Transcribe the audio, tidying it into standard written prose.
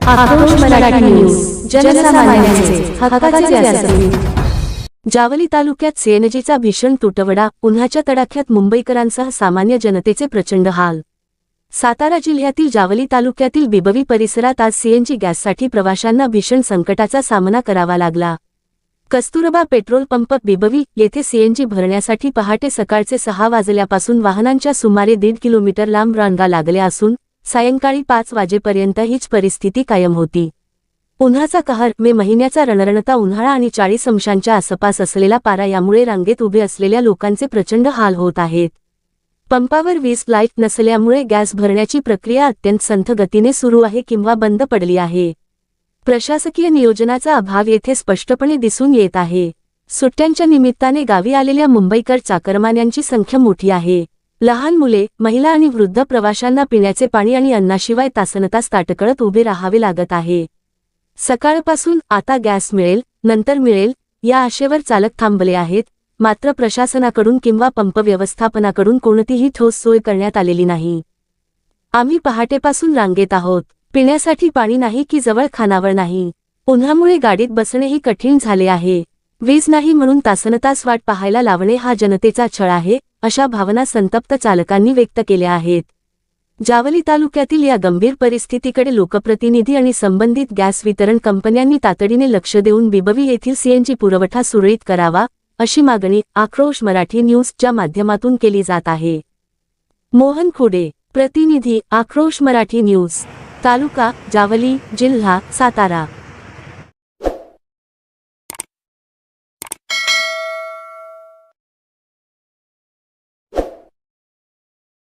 आक्रोश मराठी न्यूज, जनसामान्यांचे हक्काचे व्यासपीठ। जावली तालुक्यात सीएनजीचा भीषण तुटवडा, उन्हाच्या तडाख्यात मुंबईकरांसह सामान्य जनतेचे प्रचंड हाल। सातारा जिल्ह्यातील जावली तालुक्यातील बिबवी परिसरात आज सीएनजी गॅससाठी प्रवाशांना भीषण संकटाचा सामना करावा लागला। कस्तुरबा पेट्रोल पंप बिबवी येथे सीएनजी भरण्यासाठी पहाटे सकाळचे 6 वाजल्यापासून वाहनांच्या सुमारे 1.5 किलोमीटर लांब रांगा लागल्या असून सायंकाळी 5 वाजेपर्यंत हीच परिस्थिती कायम होती। उन्हाचा कहर, मे महिन्याचा रणरणता उन्हाळा आणि 40 अंशांच्या आसपास असलेला पारा यामुळे रांगेत उभे असलेल्या लोकांचे प्रचंड हाल होत आहेत। पंपावर वीज लाईट नसल्यामुळे गॅस भरण्याची प्रक्रिया अत्यंत संथ गतीने सुरू आहे किंवा बंद पडली आहे। प्रशासकीय नियोजनाचा अभाव येथे स्पष्टपणे दिसून येत आहे। सुट्ट्यांच्या निमित्ताने गावी आलेल्या मुंबईकर चाकरमान्यांची संख्या मोठी आहे। लहान मुले, महिला आणि वृद्ध प्रवाशांना पिण्याचे पाणी आणि अन्नाशिवाय तासनतास ताटकळत उभे राहावे लागत आहे। सकाळपासून आता गॅस मिळेल, नंतर मिळेल या आशेवर चालक थांबले आहेत, मात्र प्रशासनाकडून किंवा पंप व्यवस्थापनाकडून कोणतीही ठोस सोय करण्यात आलेली नाही। आम्ही पहाटेपासून रांगेत आहोत, पिण्यासाठी पाणी नाही की जवळ खानावळ नाही। उन्हामुळे गाडीत बसणेही कठीण झाले आहे। वीज नाही म्हणून तासनतास वाट पाहायला लावणे हा जनतेचा छळ आहे, अशा भावना संतप्त चालकांनी व्यक्त केल्या आहेत। जावली तालुक्यातील या गंभीर परिस्थितीकडे लोकप्रतिनिधी आणि संबंधित गॅस वितरण कंपन्यांनी तातडीने लक्ष देऊन बिबवी येथील सीएनजी पुरवठा सुरळीत करावा, अशी मागणी आक्रोश मराठी न्यूजच्या माध्यमातून केली जात आहे। मोहन खुडे, प्रतिनिधी आक्रोश मराठी न्यूज, तालुका जावली, जिल्हा सातारा।